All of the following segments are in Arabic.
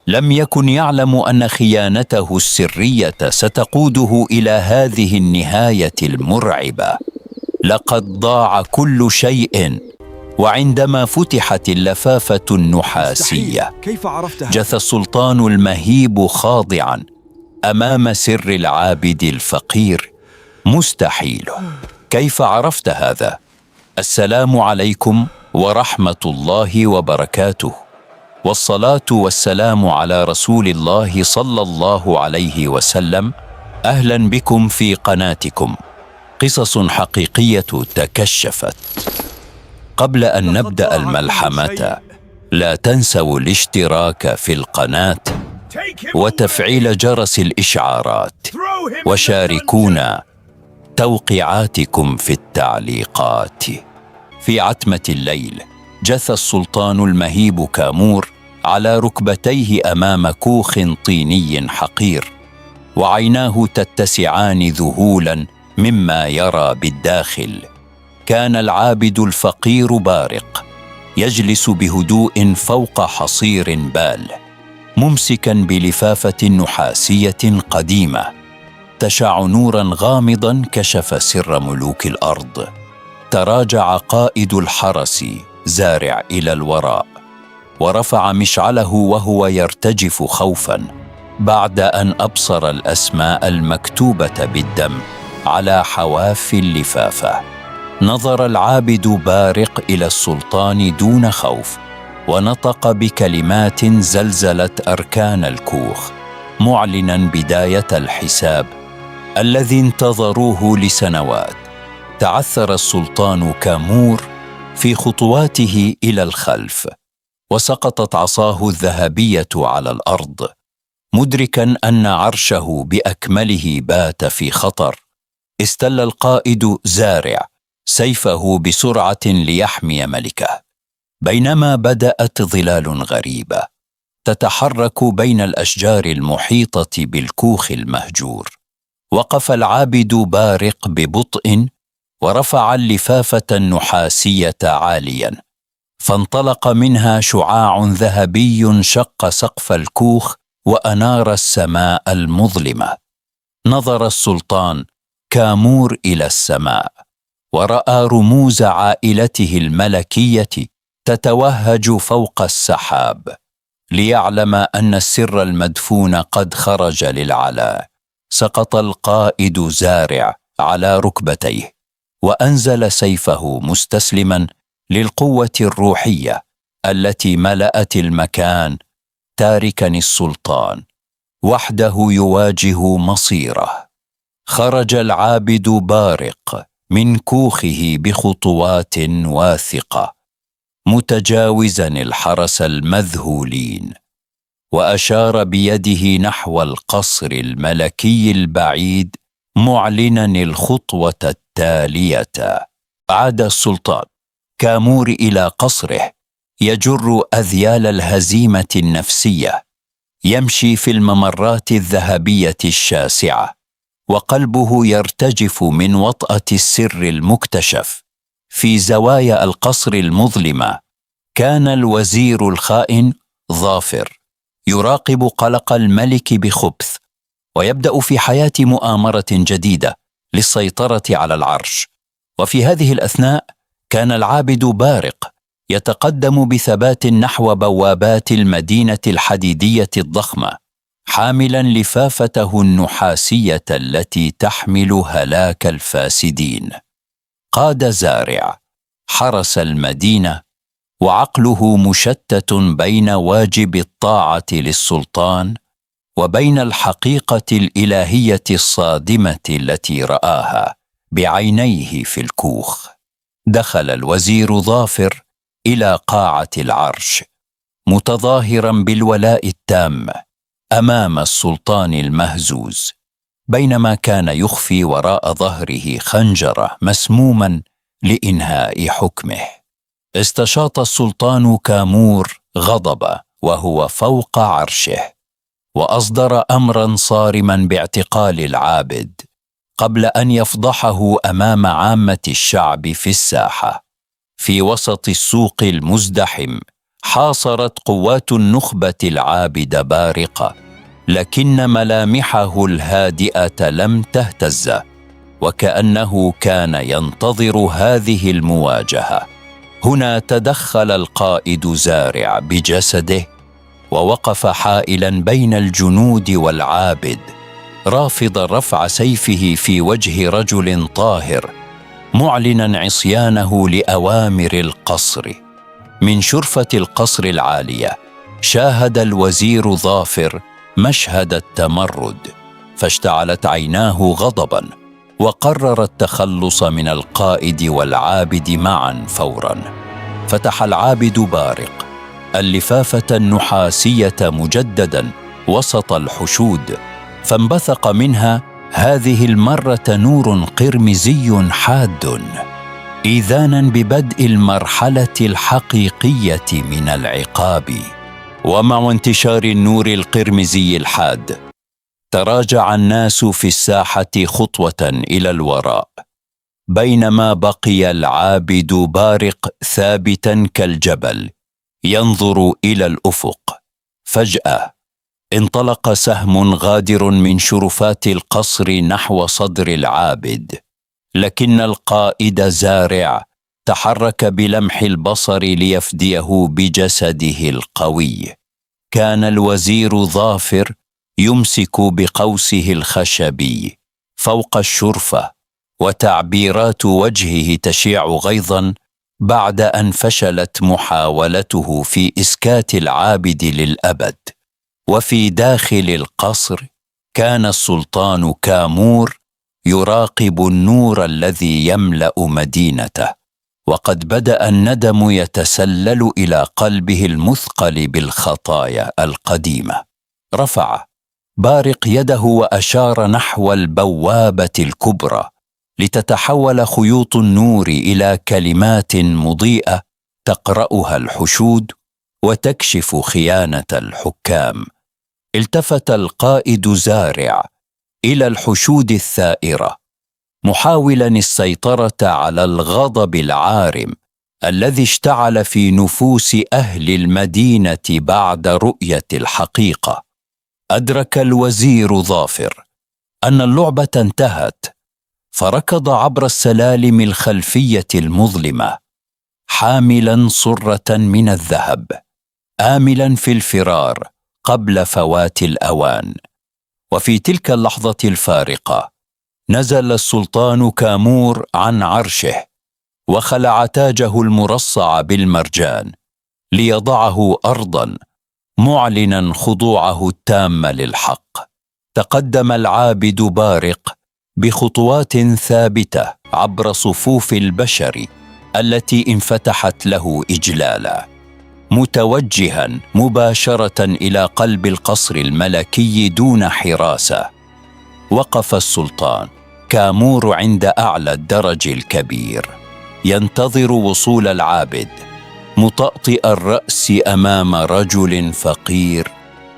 لم يكن يعلم أن خيانته السرية ستقوده إلى هذه النهاية المرعبة. لقد ضاع كل شيء، وعندما فتحت اللفافة النحاسية كيف عرفت هذا؟ جثى السلطان المهيب خاضعاً أمام سر العابد الفقير. مستحيل. كيف عرفت هذا؟ السلام عليكم ورحمة الله وبركاته، والصلاة والسلام على رسول الله صلى الله عليه وسلم. أهلا بكم في قناتكم قصص حقيقية تكشفت. قبل أن نبدأ الملحمة لا تنسوا الاشتراك في القناة وتفعيل جرس الإشعارات، وشاركونا توقيعاتكم في التعليقات. في عتمة الليل جثى السلطان المهيب كامور على ركبتيه أمام كوخ طيني حقير، وعيناه تتسعان ذهولا مما يرى بالداخل. كان العابد الفقير بارق يجلس بهدوء فوق حصير بال، ممسكا بلفافة نحاسية قديمة تشع نورا غامضا كشف سر ملوك الأرض. تراجع قائد الحرس زارع إلى الوراء، ورفع مشعله وهو يرتجف خوفا بعد أن أبصر الأسماء المكتوبة بالدم على حواف اللفافة. نظر العابد بارق إلى السلطان دون خوف، ونطق بكلمات زلزلت أركان الكوخ، معلنا بداية الحساب الذي انتظروه لسنوات. تعثر السلطان كامور في خطواته إلى الخلف، وسقطت عصاه الذهبية على الأرض، مدركا أن عرشه بأكمله بات في خطر. استل القائد زارع سيفه بسرعة ليحمي ملكه، بينما بدأت ظلال غريبة تتحرك بين الأشجار المحيطة بالكوخ المهجور. وقف العابد بارق ببطء ورفع اللفافة النحاسية عاليا، فانطلق منها شعاع ذهبي شق سقف الكوخ وأنار السماء المظلمة. نظر السلطان كامور إلى السماء، ورأى رموز عائلته الملكية تتوهج فوق السحاب، ليعلم أن السر المدفون قد خرج للعلا. سقط القائد زارع على ركبتيه، وأنزل سيفه مستسلما للقوة الروحية التي ملأت المكان، تاركا السلطان وحده يواجه مصيره. خرج العابد بارق من كوخه بخطوات واثقة، متجاوزا الحرس المذهولين، وأشار بيده نحو القصر الملكي البعيد، معلنا الخطوة التالية. عاد السلطان كامور إلى قصره يجر أذيال الهزيمة النفسية، يمشي في الممرات الذهبية الشاسعة، وقلبه يرتجف من وطأة السر المكتشف. في زوايا القصر المظلمة كان الوزير الخائن ظافر يراقب قلق الملك بخبث، ويبدأ في حياة مؤامرة جديدة للسيطرة على العرش. وفي هذه الأثناء كان العابد بارق يتقدم بثبات نحو بوابات المدينة الحديدية الضخمة، حاملا لفافته النحاسية التي تحمل هلاك الفاسدين. قاد زارع حرس المدينة، وعقله مشتت بين واجب الطاعة للسلطان وبين الحقيقة الإلهية الصادمة التي رآها بعينيه في الكوخ. دخل الوزير ظافر إلى قاعة العرش متظاهرا بالولاء التام أمام السلطان المهزوز، بينما كان يخفي وراء ظهره خنجره مسموما لإنهاء حكمه. استشاط السلطان كامور غضب وهو فوق عرشه، وأصدر أمرا صارما باعتقال العابد قبل أن يفضحه أمام عامة الشعب في الساحة. في وسط السوق المزدحم حاصرت قوات النخبة العابد بارق، لكن ملامحه الهادئة لم تهتز، وكأنه كان ينتظر هذه المواجهة. هنا تدخل القائد زارع بجسده، ووقف حائلا بين الجنود والعابد، رافضا رفع سيفه في وجه رجل طاهر، معلنا عصيانه لأوامر القصر. من شرفة القصر العالية شاهد الوزير ظافر مشهد التمرد، فاشتعلت عيناه غضبا، وقرر التخلص من القائد والعابد معا فورا. فتح العابد بارق اللفافة النحاسية مجددا وسط الحشود، فانبثق منها هذه المرة نور قرمزي حاد، إذانا ببدء المرحلة الحقيقية من العقاب. ومع انتشار النور القرمزي الحاد تراجع الناس في الساحة خطوة إلى الوراء، بينما بقي العابد بارق ثابتا كالجبل ينظر إلى الأفق. فجأة انطلق سهم غادر من شرفات القصر نحو صدر العابد، لكن القائد زارع تحرك بلمح البصر ليفديه بجسده القوي. كان الوزير ظافر يمسك بقوسه الخشبي فوق الشرفة، وتعبيرات وجهه تشيع غيظا بعد أن فشلت محاولته في إسكات العابد للأبد. وفي داخل القصر كان السلطان كامور يراقب النور الذي يملأ مدينته، وقد بدأ الندم يتسلل إلى قلبه المثقل بالخطايا القديمة. رفع بارق يده وأشار نحو البوابة الكبرى لتتحول خيوط النور إلى كلمات مضيئة تقرأها الحشود وتكشف خيانة الحكام. التفت القائد زارع إلى الحشود الثائرة، محاولا السيطرة على الغضب العارم الذي اشتعل في نفوس أهل المدينة بعد رؤية الحقيقة. أدرك الوزير ظافر أن اللعبة انتهت، فركض عبر السلالم الخلفية المظلمة حاملا صرة من الذهب، آملا في الفرار قبل فوات الأوان. وفي تلك اللحظة الفارقة نزل السلطان كامور عن عرشه، وخلع تاجه المرصع بالمرجان ليضعه أرضا، معلنا خضوعه التام للحق. تقدم العابد بارق بخطوات ثابتة عبر صفوف البشر التي انفتحت له إجلالا، متوجها مباشرة إلى قلب القصر الملكي دون حراسة. وقف السلطان كامور عند أعلى الدرج الكبير ينتظر وصول العابد، مطأطئ الرأس أمام رجل فقير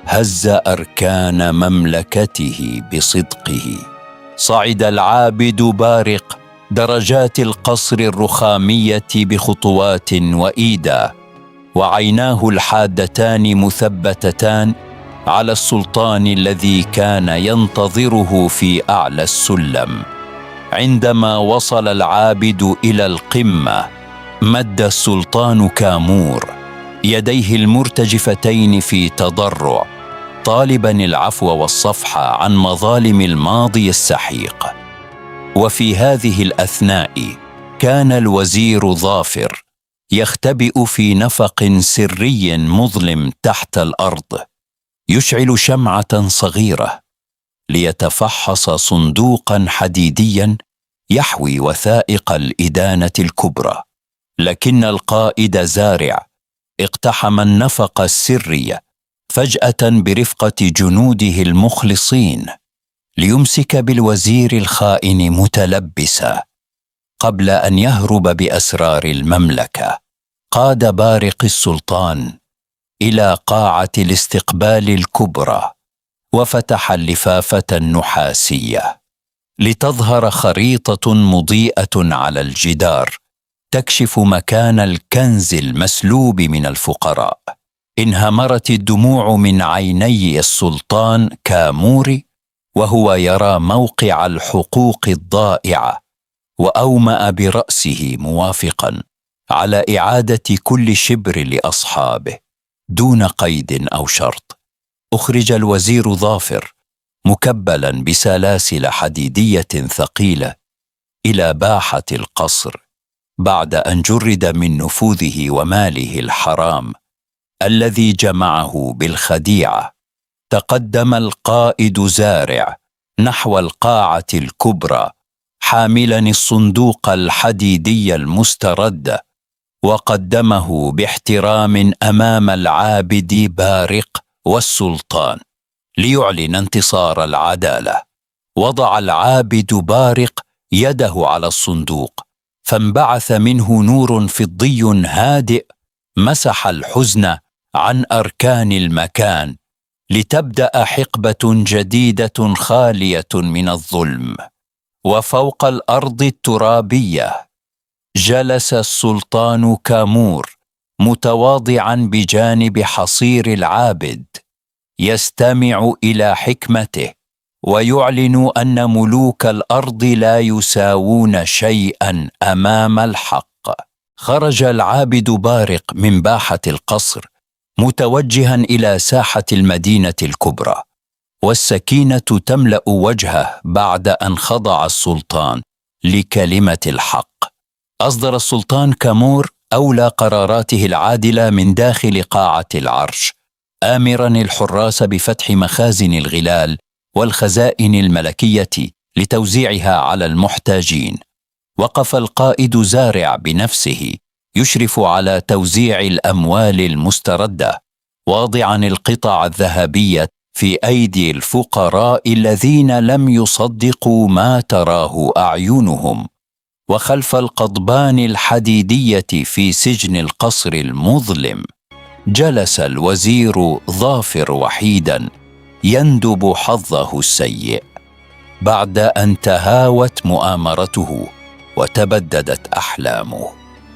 هز أركان مملكته بصدقه. صعد العابد بارق درجات القصر الرخامية بخطوات وإيدا، وعيناه الحادتان مثبتتان على السلطان الذي كان ينتظره في أعلى السلم. عندما وصل العابد إلى القمة مد السلطان كامور يديه المرتجفتين في تضرع، طالبا العفو والصفح عن مظالم الماضي السحيق. وفي هذه الأثناء كان الوزير ظافر يختبئ في نفق سري مظلم تحت الأرض، يشعل شمعة صغيرة ليتفحص صندوقا حديديا يحوي وثائق الإدانة الكبرى. لكن القائد زارع اقتحم النفق السري فجأة برفقة جنوده المخلصين ليمسك بالوزير الخائن متلبسا. قبل أن يهرب بأسرار المملكة قاد بارق السلطان إلى قاعة الاستقبال الكبرى، وفتح اللفافة النحاسية لتظهر خريطة مضيئة على الجدار تكشف مكان الكنز المسلوب من الفقراء. انهمرت الدموع من عيني السلطان كاموري وهو يرى موقع الحقوق الضائعة، وأومأ برأسه موافقا على إعادة كل شبر لأصحابه دون قيد أو شرط. أخرج الوزير ظافر مكبلا بسلاسل حديدية ثقيلة إلى باحة القصر بعد أن جرد من نفوذه وماله الحرام الذي جمعه بالخديعة. تقدم القائد زارع نحو القاعة الكبرى حاملا الصندوق الحديدي المسترد، وقدمه باحترام أمام العابد بارق والسلطان ليعلن انتصار العدالة. وضع العابد بارق يده على الصندوق، فانبعث منه نور فضي هادئ مسح الحزن عن أركان المكان، لتبدأ حقبة جديدة خالية من الظلم. وفوق الأرض الترابية جلس السلطان كامور متواضعا بجانب حصير العابد، يستمع إلى حكمته ويعلن أن ملوك الأرض لا يساوون شيئا أمام الحق. خرج العابد بارق من باحة القصر متوجها إلى ساحة المدينة الكبرى، والسكينة تملأ وجهه بعد أن خضع السلطان لكلمة الحق. أصدر السلطان كامور أولى قراراته العادلة من داخل قاعة العرش، آمرا الحراس بفتح مخازن الغلال والخزائن الملكية لتوزيعها على المحتاجين. وقف القائد زارع بنفسه يشرف على توزيع الأموال المستردة، واضعا القطع الذهبية في أيدي الفقراء الذين لم يصدقوا ما تراه أعينهم. وخلف القضبان الحديدية في سجن القصر المظلم جلس الوزير ظافر وحيدا يندب حظه السيء. بعد أن تهاوت مؤامرته وتبددت أحلامه،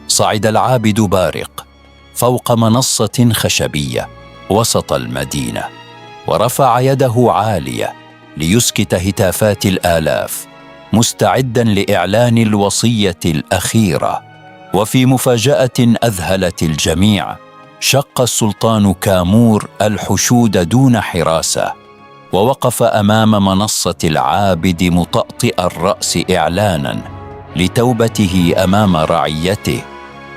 صعد العابد بارق فوق منصة خشبية وسط المدينة، ورفع يده عالية ليسكت هتافات الآلاف، مستعدا لإعلان الوصية الأخيرة. وفي مفاجأة أذهلت الجميع، شق السلطان كامور الحشود دون حراسة، ووقف أمام منصة العابد مطأطئ الرأس إعلانا لتوبته أمام رعيته.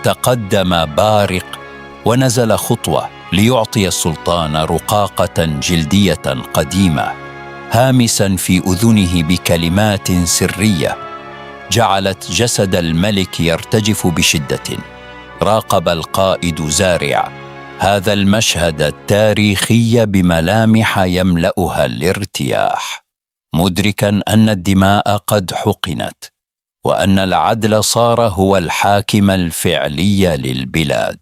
تقدم بارق ونزل خطوة ليعطي السلطان رقاقة جلدية قديمة، هامسا في أذنه بكلمات سرية جعلت جسد الملك يرتجف بشدة. راقب القائد زارع هذا المشهد التاريخي بملامح يملأها الارتياح، مدركا أن الدماء قد حقنت، وأن العدل صار هو الحاكم الفعلي للبلاد.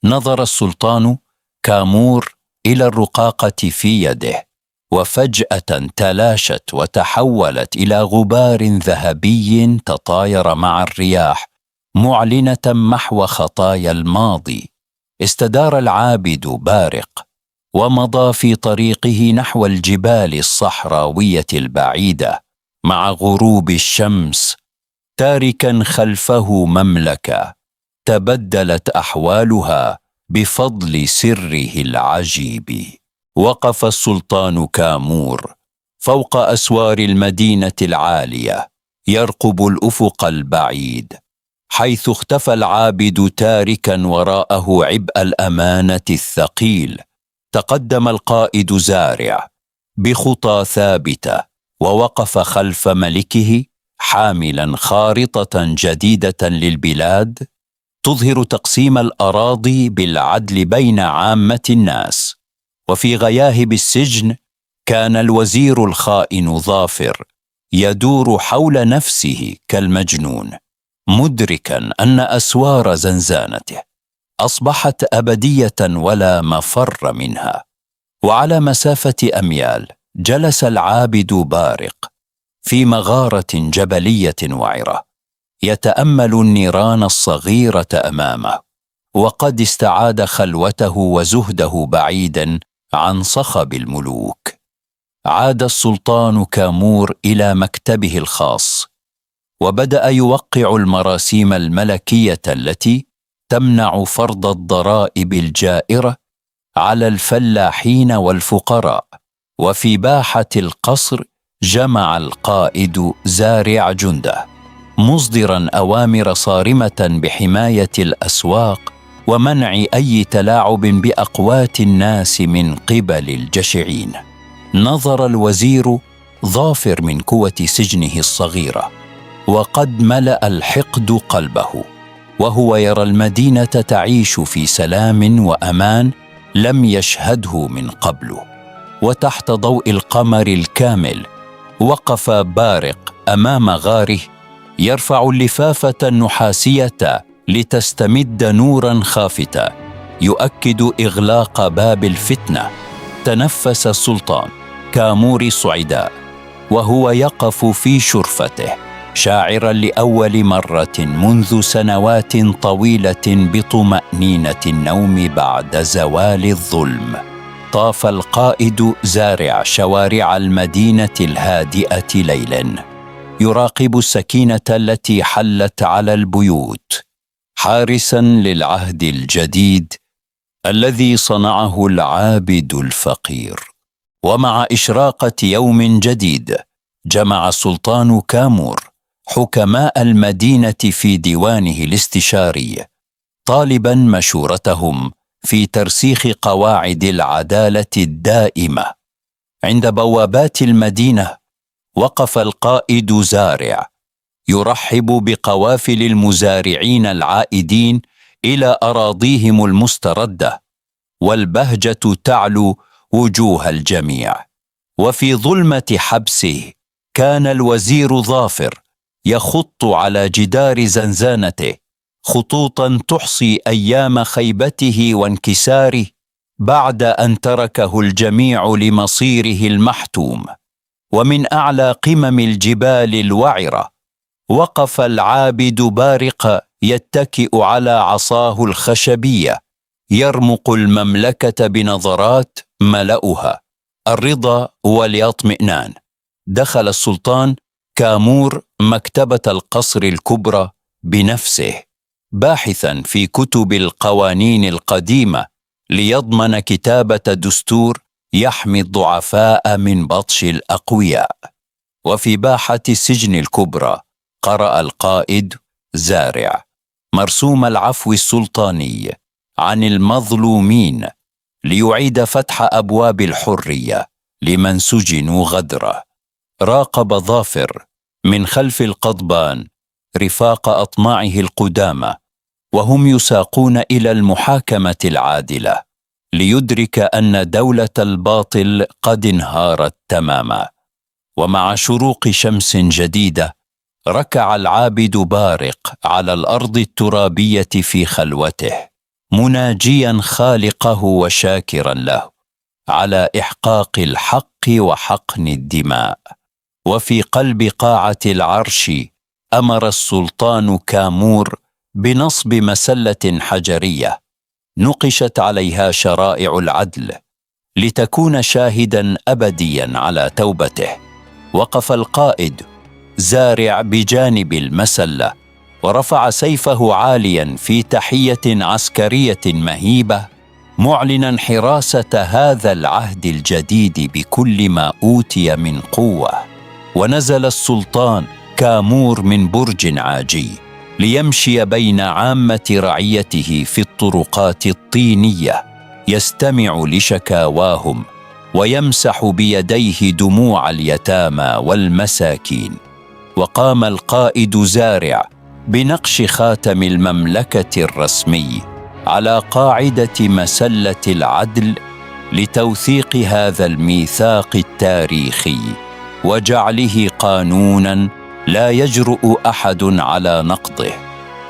نظر السلطان كامور إلى الرقاقة في يده، وفجأة تلاشت وتحولت إلى غبار ذهبي تطاير مع الرياح، معلنة محو خطايا الماضي. استدار العابد بارق ومضى في طريقه نحو الجبال الصحراوية البعيدة مع غروب الشمس، تاركا خلفه مملكة تبدلت أحوالها بفضل سره العجيب. وقف السلطان كامور فوق أسوار المدينة العالية يرقب الأفق البعيد، حيث اختفى العابد تاركا وراءه عبء الأمانة الثقيل. تقدم القائد زارع بخطى ثابتة ووقف خلف ملكه حاملا خارطة جديدة للبلاد تظهر تقسيم الأراضي بالعدل بين عامة الناس. وفي غياهب السجن كان الوزير الخائن ظافر يدور حول نفسه كالمجنون، مدركا أن أسوار زنزانته أصبحت أبدية ولا مفر منها. وعلى مسافة أميال جلس العابد بارق في مغارة جبلية وعرة يتأمل النيران الصغيرة أمامه، وقد استعاد خلوته وزهده بعيدا عن صخب الملوك. عاد السلطان كامور إلى مكتبه الخاص، وبدأ يوقع المراسيم الملكية التي تمنع فرض الضرائب الجائرة على الفلاحين والفقراء. وفي باحة القصر جمع القائد زارع جنده، مصدرا أوامر صارمة بحماية الأسواق ومنع أي تلاعب بأقوات الناس من قبل الجشعين. نظر الوزير ظافر من كوة سجنه الصغيرة، وقد ملأ الحقد قلبه وهو يرى المدينة تعيش في سلام وأمان لم يشهده من قبل. وتحت ضوء القمر الكامل وقف بارق أمام غاره يرفع اللفافة النحاسية لتستمد نورا خافتا يؤكد إغلاق باب الفتنة. تنفس السلطان كامور صعداء وهو يقف في شرفته، شاعرا لأول مرة منذ سنوات طويلة بطمأنينة النوم بعد زوال الظلم. طاف القائد زارع شوارع المدينة الهادئة ليلا، يراقب السكينة التي حلت على البيوت، حارسا للعهد الجديد الذي صنعه العابد الفقير. ومع إشراقة يوم جديد جمع السلطان كامور حكماء المدينة في ديوانه الاستشاري، طالبا مشورتهم في ترسيخ قواعد العدالة الدائمة. عند بوابات المدينة وقف القائد زارع يرحب بقوافل المزارعين العائدين إلى أراضيهم المستردة، والبهجة تعلو وجوه الجميع. وفي ظلمة حبسه كان الوزير ظافر يخط على جدار زنزانته خطوطا تحصي أيام خيبته وانكساره بعد أن تركه الجميع لمصيره المحتوم. ومن أعلى قمم الجبال الوعرة وقف العابد بارق يتكئ على عصاه الخشبية، يرمق المملكة بنظرات ملأها الرضا والاطمئنان. دخل السلطان كامور مكتبة القصر الكبرى بنفسه، باحثا في كتب القوانين القديمة ليضمن كتابة دستور يحمي الضعفاء من بطش الأقوياء. وفي باحة السجن الكبرى قرأ القائد زارع مرسوم العفو السلطاني عن المظلومين ليعيد فتح أبواب الحرية لمن سجنوا غدرة. راقب ظافر من خلف القضبان رفاق أطماعه القدامى وهم يساقون إلى المحاكمة العادلة، ليدرك أن دولة الباطل قد انهارت تماما. ومع شروق شمس جديدة ركع العابد بارق على الأرض الترابية في خلوته، مناجيا خالقه وشاكرا له على إحقاق الحق وحقن الدماء. وفي قلب قاعة العرش أمر السلطان كامور بنصب مسلة حجرية نقشت عليها شرائع العدل لتكون شاهدا أبديا على توبته. وقف القائد زارع بجانب المسلة ورفع سيفه عاليا في تحية عسكرية مهيبة، معلنا حراسة هذا العهد الجديد بكل ما أوتي من قوة. ونزل السلطان كامور من برج عاجي ليمشي بين عامة رعيته في الطرقات الطينية، يستمع لشكاواهم ويمسح بيديه دموع اليتامى والمساكين. وقام القائد زارع بنقش خاتم المملكة الرسمي على قاعدة مسلة العدل لتوثيق هذا الميثاق التاريخي وجعله قانونا لا يجرؤ أحد على نقضه.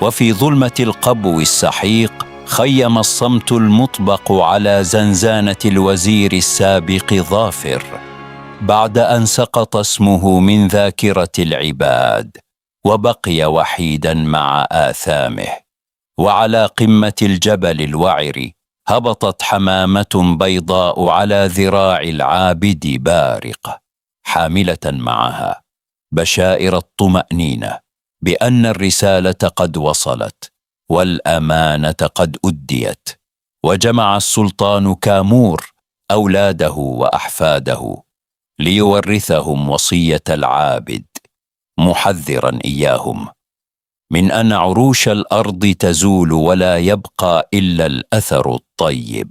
وفي ظلمة القبو السحيق خيم الصمت المطبق على زنزانة الوزير السابق ظافر بعد أن سقط اسمه من ذاكرة العباد. وبقي وحيدا مع آثامه. وعلى قمة الجبل الوعر هبطت حمامة بيضاء على ذراع العابد بارق، حاملة معها بشائر الطمأنينة بأن الرسالة قد وصلت والأمانة قد أديت. وجمع السلطان كامور أولاده وأحفاده ليورثهم وصية العابد، محذرا إياهم من أن عروش الأرض تزول ولا يبقى إلا الأثر الطيب.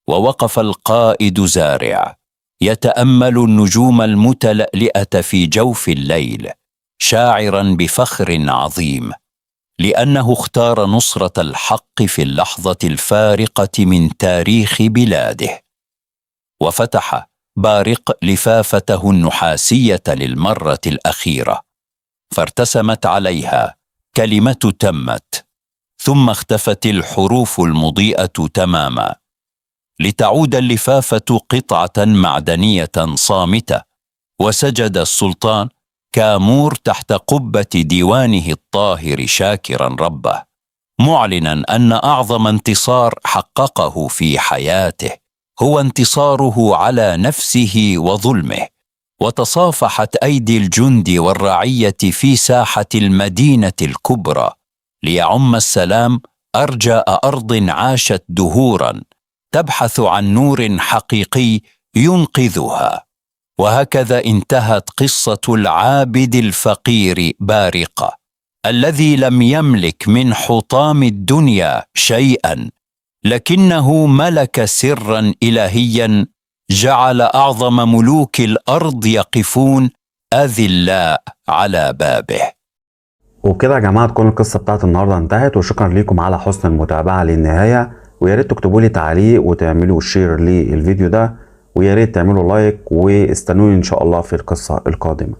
ووقف القائد زارع يتأمل النجوم المتلألئة في جوف الليل، شاعرا بفخر عظيم، لأنه اختار نصرة الحق في اللحظة الفارقة من تاريخ بلاده. وفتح بارق لفافته النحاسية للمرة الأخيرة، فارتسمت عليها كلمة تمت، ثم اختفت الحروف المضيئة تماما، لتعود اللفافة قطعة معدنية صامتة. وسجد السلطان كامور تحت قبة ديوانه الطاهر شاكرا ربه، معلنا أن أعظم انتصار حققه في حياته هو انتصاره على نفسه وظلمه. وتصافحت أيدي الجند والرعية في ساحة المدينة الكبرى ليعم السلام أرجاء أرض عاشت دهورا تبحث عن نور حقيقي ينقذها. وهكذا انتهت قصة العابد الفقير بارقة، الذي لم يملك من حطام الدنيا شيئا، لكنه ملك سرا إلهيا جعل أعظم ملوك الأرض يقفون أذلاء على بابه. وبكده يا جماعة تكون القصة بتاعت النهاردة انتهت، وشكرا لكم على حسن المتابعة للنهاية. ويا ريت تكتبوا لي تعليق وتعملوا شير للفيديو ده، ويا ريت تعملوا لايك، واستنوني ان شاء الله في القصة القادمة.